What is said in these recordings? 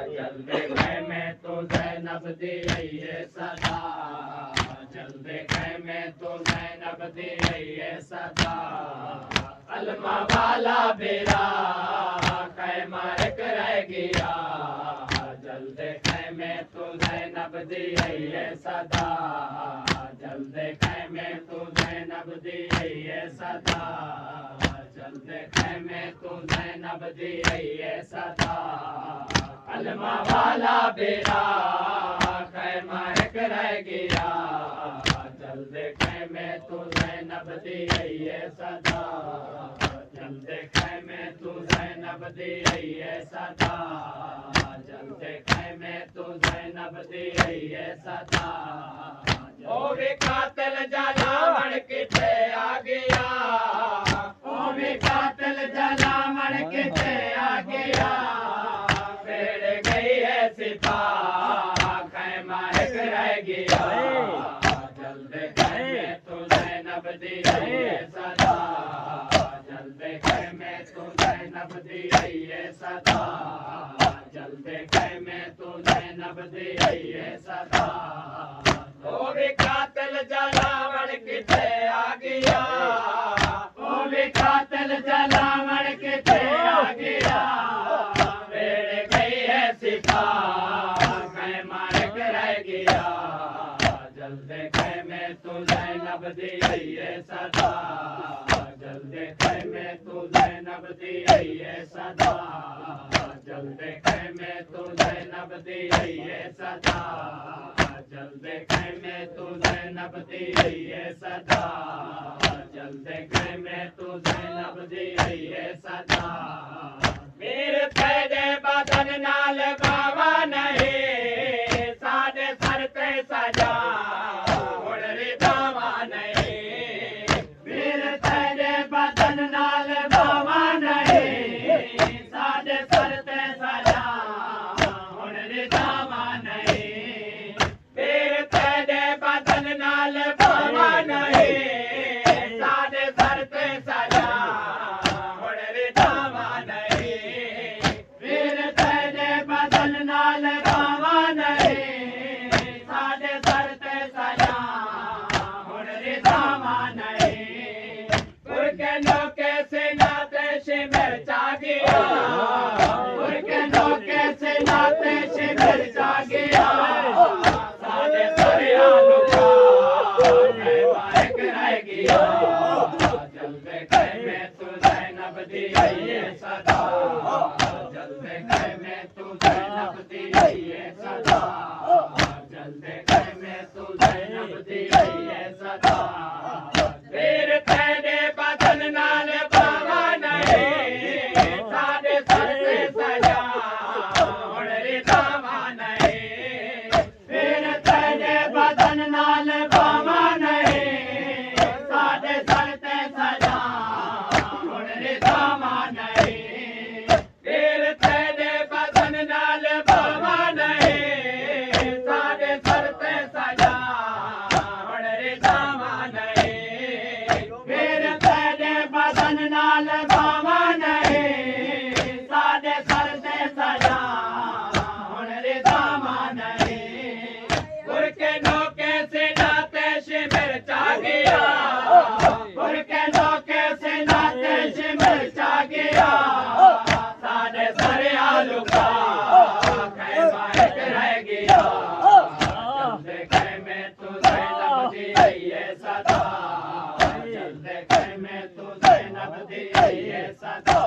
जल्दी खैमे तू ज़ैनब दी ये सदा, जल्दी खैमे तू ज़ैनब दी ये सदा। अलमा वाला बेरा खैमा एक रह गया, जल्दी खैमे तू ज़ैनब दी ये सदा, जल्दी खैमे तू ज़ैनब दी ये सदा, जल्दी खैमे तू ज़ैनब दी ये सदा। अलमा वाला बेरा खैमा एक रह गया, जल्दी खैमे तू ज़ैनब दी ये सदा, जल्दी खैमे तू ज़ैनब दी ये सदा, जल्दी खैमे तू ज़ैनब दी ये सदा। ओ भी कातिल जलावन किथे आ गया, ओ भी कातिल जलावन किथे आ गया, फेड़ गई है सिपाह खैमा एक रह गया, जल्दी खैमे तू ज़ैनब दी ये सदा, जल्दी खैमे तू ज़ैनब दी ये सदा, जल्दी खैमे तू ज़ैनब दी ये सदा। ओ भी कातिल जलावन किथे आ गया, ओ भी कातिल जलावन किथे आ गया, फेड़ गई है सिपाह खैमा एक रह गया, जल्दी खैमे तू ज़ैनब दी ये सदा, जल्दी खैमे तू ज़ैनब दी ये सदा, जल्दी खैमे तू ज़ैनब दी ये सदा, जल्दी खैमे तू ज़ैनब दी ये सदा, जल्दी खैमे तू ज़ैनब दी ये सदा। मेरे पैदे बदन नाल बावा नहीं, सादे सर ते सजा हुण रिदावा नहीं, मेरे पैदे बदन नाल बावा नहीं, सादे सर ते सजा हुण रिदावा नहीं, मेरे पैदे बदन नाल बावा नहीं, सादे सर ते सजा हुण रिदावा नहीं, मेरे पैदे बदन नाल बावा नहीं, सादे सर ते सजा हुण रिदावा नहीं। गुर के नौके से नाते शिमर चा गया, गुर के नौके से नाते शिमर चा गया, सादे सरिया लुका खैमा एक रह गया, जल्दी खैमे तू ज़ैनब दी ये सदा, जल्दी खैमे तू ज़ैनब दी ये सदा, जल्दी खैमे तू ज़ैनब दी ये सदा। तेरे पैदे बदन नाल बावा नहीं, सादे सर ते सजा हुण रिदावा नहीं, तेरे पैदे बदन नाल बावा नहीं, सादे सर ते सजा हुण रिदावा नहीं, तेरे पैदे बदन नाल बावा नहीं, सादे सर ते सजा हुण रिदावा नहीं, मेरे पैदे बदन नाल बावा नहीं, सादे सर ते सजा हुण रिदावा नहीं। गुर के नौके से नाते शिमर चा गया, गुर के नौके से नाते शिमर चा गया, सादे सरिया लुका खैमा एक रह गया, जल्दी खैमे तू ज़ैनब दी ये सदा, जल्दी खैमे तू ज़ैनब दी ये सदा,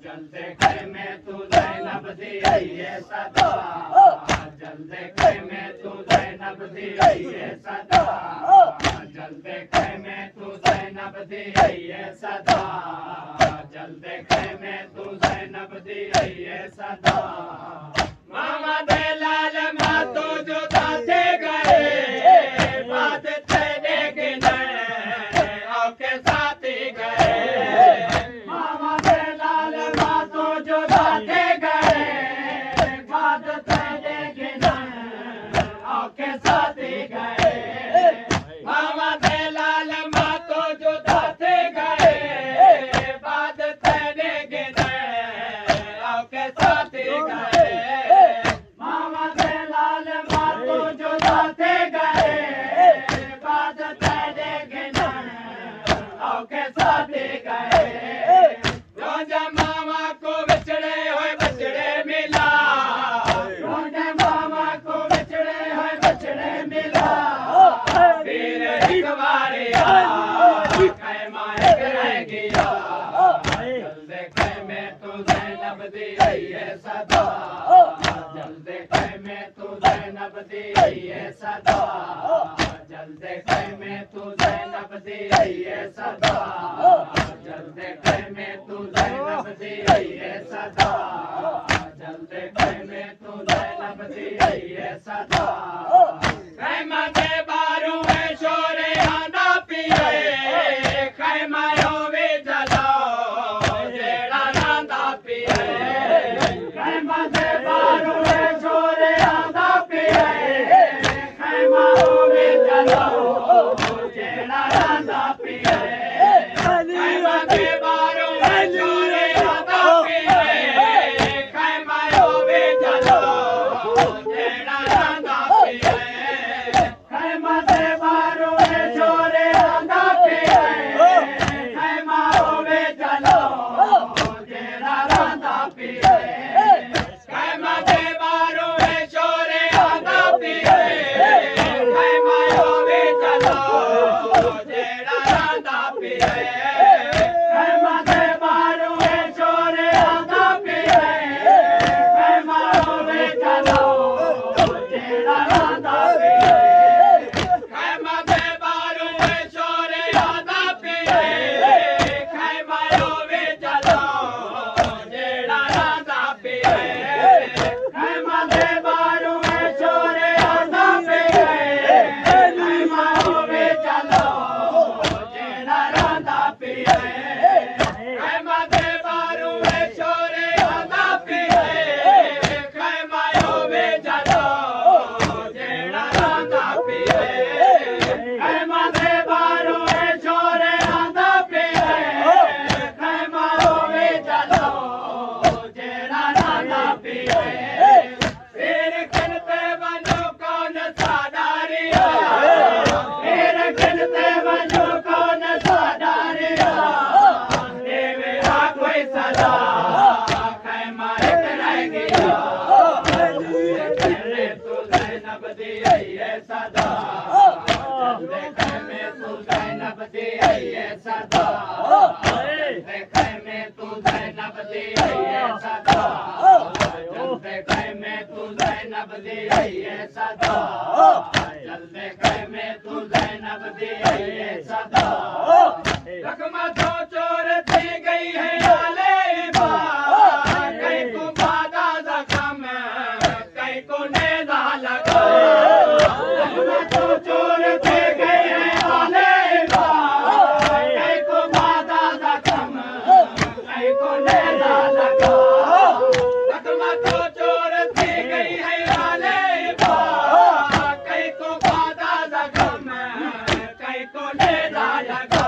जल्दी खैमे तू ज़ैनब दी ये सदा, जल्दी खैमे तू ज़ैनब दी ये सदा, जल्दी खैमे तू ज़ैनब दी ये सदा, जल्दी खैमे तू ज़ैनब दी ये सदा। मामा दे लाल मातो जो दाते गए, बात तेरे गिने औके साथी गए, मामा दे लाल मातो जो दाते गए, बात तेरे गिने औके साथी गए, मामा दे लाल मातो जो दाते गए, बात तेरे गिने औके साथी गए। ज़ैनब दी है सदा जल्दे ख़ैमे तू ज़ैनब दी है सदा जल्दे ख़ैमे तू ज़ैनब दी है सदा जल्दे ख़ैमे तू ज़ैनब दी है सदा ख़ैमा दे बारू में शोरे आंदा पिए ख़ैमा होवे जलाओ जेड़ा रांदा पिए ख़ैमा दे बारू में शोरे आंदा पिए ख़ैमा होवे जलाओ जेड़ा रांदा पिए ख़ैमा दे बारू में शोरे आंदा पिए ख़ैमा होवे जलाओ जेड़ा रांदा पिए ख़ैमा दे बारू में शोरे आंदा पिए ख़ैमा होवे जलाओ जेड़ा रांदा पिए ख़ैमा दे बारू में शोरे आंदा पिए ख़ैमा होवे जलाओ जेड़ा रांदा पिए ख़ैमा दे बारू में शोरे आंदा पिए ख़ैमा होवे जलाओ जेड़ा रांदा पिए ख़ैमा दे बारू में शोरे आंदा पिए ख़ैमा होवे जलाओ जेड़ा रांदा पिए ख़ैमा दे बारू में शोरे आंदा पिए ख़ैमा होवे जलाओ जेड़ा रांदा पिए ख़ैमा दे बारू में शोरे आंदा पिए ख़ैमा होवे जलाओ जेड़ा रांदा पिए ख़ैमा दे बारू में शोरे आंदा पिए ख़ैमा होवे जलाओ जेड़ा रांदा पिए फिर गिनते वञो कौन साडारिया फिर गिनते वञो कौन साडारिया देवेरा कोई सदा ख़ैमा एक रह गया जल्दे तू ज़ैनब दी है सदा जल्दे ख़ैमे तू ज़ैनब दी है सदा जल्दे ख़ैमे तू ज़ैनब दी है सदा जल्दे ख़ैमे तू ज़ैनब दी है सदा जल्दे ख़ैमे तू ज़ैनब दी है सदा रकमा तो चोर थी गई है आले बा कई को बादा ज़ख़म कई को नेज़ा लगा रकमा तो चोर थी गई है आले बा कई को बादा ज़ख़म कई को नेज़ा लगा रकमा तो चोर थी गई है आले बा कई को बादा ज़ख़म कई को नेज़ा लगा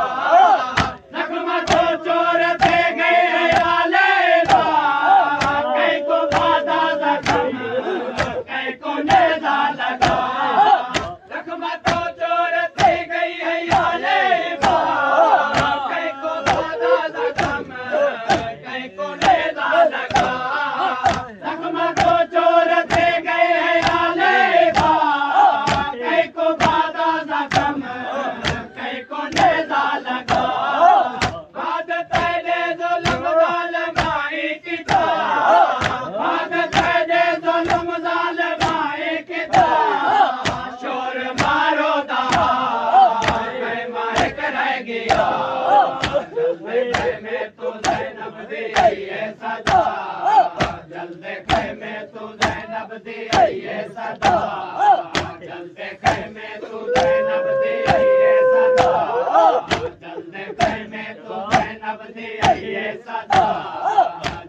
रकमा तो चोर थी गई है आले बा कई को बादा ज़ख़म कई को नेज़ा लगा रकमा तो चोर थी गई है आले बा कई को बादा ज़ख़म कई को नेज़ा लगा रकमा तो चोर थी गई है आले बा कई को बादा ज़ख़म कई को नेज़ा लगा बाद तेरे ज़ुल्म ज़ालिमाई किता बाद तेरे ज़ुल्म ज़ालिमाई किता शोर मारो दा ख़ैमा एक रह गया जल्दे ख़ैमे तू ज़ैनब दी है सदा जल्दे ख़ैमे तू ज़ैनब दी है सदा जल्दे ख़ैमे तू ज़ैनब दी है सदा जल्दे ख़ैमे तू ज़ैनब दी है सदा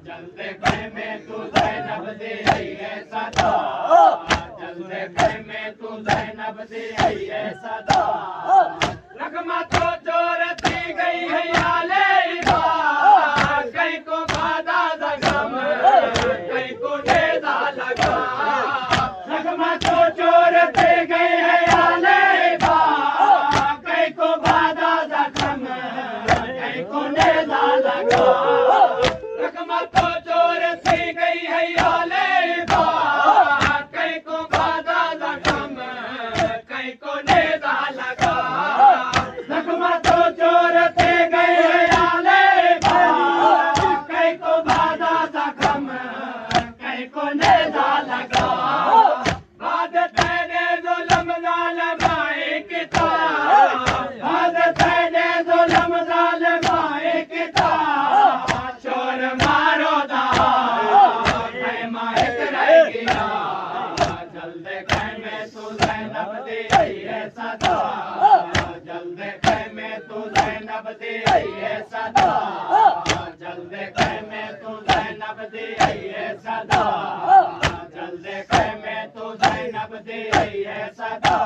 जल्दे ख़ैमे तू ज़ैनब दी है सदा जल्दे ख़ैमे तू ज़ैनब दी है सदा रकमा तो चोर थी गई है आले बा कई को बादा ज़ख़म कई को नेज़ा लगा रकमा तो चोर थी गई है आले बा कई को बादा ज़ख़म कई को नेज़ा लगा रकमा तो चोर थी गई है आले बा कई को बादा ज़ख़म कई को नेज़ा लगा रकमा तो चोर थी गई है आले बा कई को बादा ज़ख़म कई को नेज़ा लगा बाद रहेगिया जल्दी खैमे तू ज़ैनब दी आई है सदा जल्दी खैमे तू ज़ैनब दी आई है सदा जल्दी खैमे तू ज़ैनब दी आई है सदा जल्दी खैमे तू ज़ैनब दी आई है सदा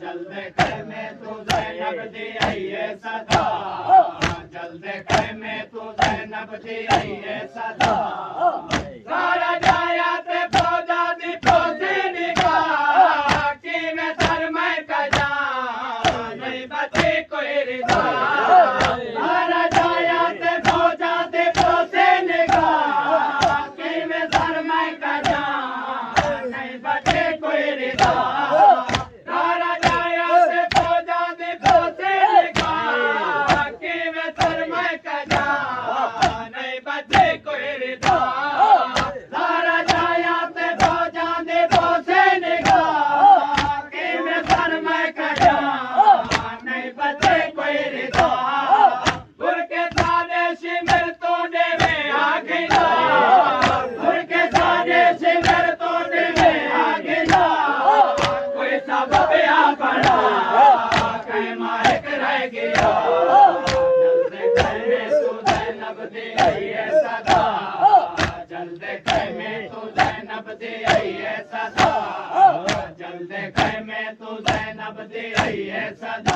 जल्दी खैमे तू ज़ैनब दी आई है सदा जल्दी खैमे तू ज़ैनब दी आई है सदा सारा जाया ते फौजा दी फौजी निगाह कि मैं सर मैं कजा नहीं बची कोई रिदा सारा जाया ते फौजा दी फौजी निगाह कि मैं सर मैं कजा नहीं बची कोई रिदा सारा जाया ते फौजा दी फौजी निगाह कि मैं सर मैं कजा नहीं बची कोई रिदा सारा जाया ते फौजा दी फौजी निगाह कि मैं सर मैं कजा नहीं बचे कोई रिदा गुर के सादे शिमर तो देवे आगिला गुर के सादे शिमर तो देवे आगिला कोई सबब आ पड़ा कहीं माहिक रह गया जल्दी खैमे तू ज़ैनब दी आई है सदा जल्दी खैमे तू ज़ैनब दी आई है सदा जल्दी खैमे तू ज़ैनब दी आई है सदा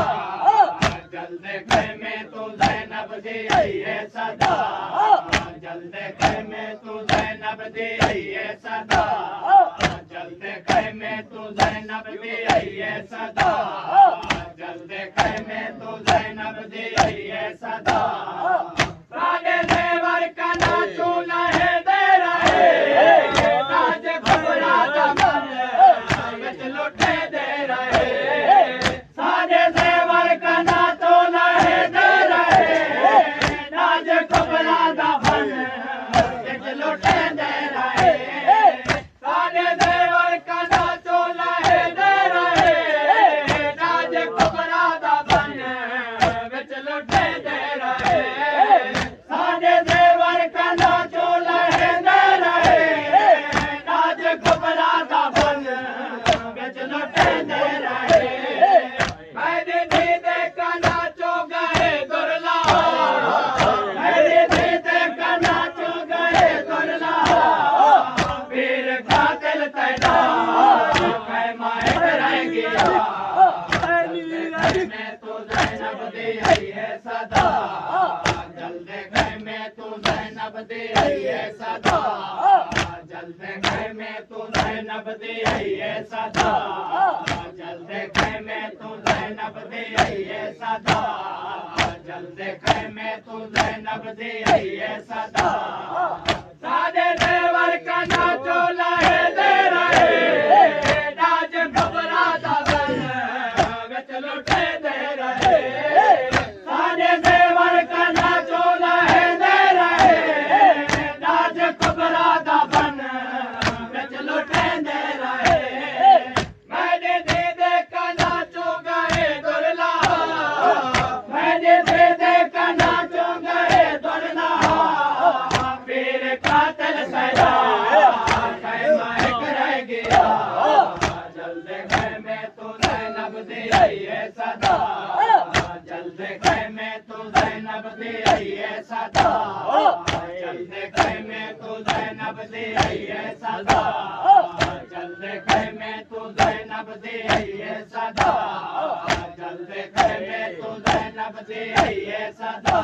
जल्दी खैमे तू ज़ैनब दी आई है सदा जल्दी खैमे तू ज़ैनब दी आई है सदा जल्दी खैमे तू ज़ैनब दी आई है सदा जल्दी खैमे तू ज़ैनब दी आई है सदा सारे देवर का नाचू लहे दे रहे नाच घबरा दमन बिच लुटे दे रहे सारे देवर का नाचू लहे दे रहे नाच घबरा दमन बिच लुटे दे रहे सारे देवर का नाचू लहे दे रहे नाच घबरा दमन बिच लुटे दे रहे सारे देवर का नाचो लहे दे रहे नाच घबरा दा बन बिच लुटे दे रहे मेरे दीदे का नाचो गए दुरला मेरे दीदे का नाचो गए दुरला पीर कातिल तैदा मैं माहिक रह गया मैं तू ज़ैनब दी आई है सदा जल्दी खैमे तू ज़ैनब दी आई है सदा जल्दी खैमे तू ज़ैनब दी आई है सदा जल्दी खैमे तू ज़ैनब दी आई है सदा जल्दी खैमे तू ज़ैनब दी आई है सदा सारे देवर का नाचो लहे दे रहे नाच घबरा दमन बिच लुटे दे रहे सारे देवर का नाचो लहे दे रहे नाच घबरा दमन बिच लुटे दे रहे मेरे दीदे का नाचो गए दुरला मेरे दीदे का नाचो गए दुरला पीर कातिल सदा माहिक रह गया जल्दी खैमे तू ज़ैनब दी आई है सदा जल्दी खैमे तू ज़ैनब दी आई है सदा जल्दी खैमे तू ज़ैनब दी आई है सदा जल्दी खैमे तू ज़ैनब दी आई है सदा जल्दी खैमे तू ज़ैनब दी आई है सदा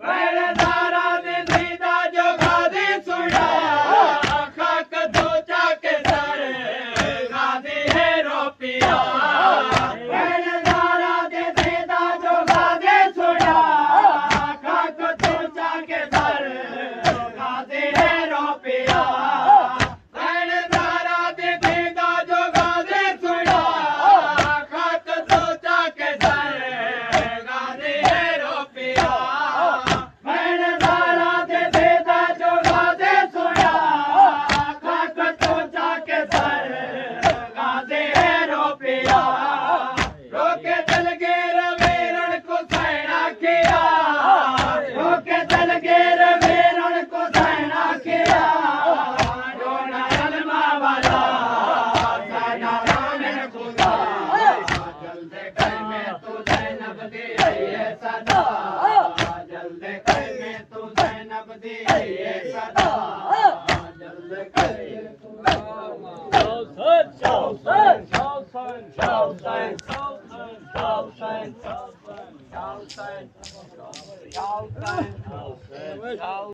मेरे दारा ने दीदा जो गादी सुना खाक धोचा के सर गादी है रोपिया मेरे दारा ने दीदा जो गादी सुना खाक धोचा के सर गादी है रोपिया मेरे दारा ने दीदा जो गादी सुना खाक धोचा के सर गादी है रोपिया Chào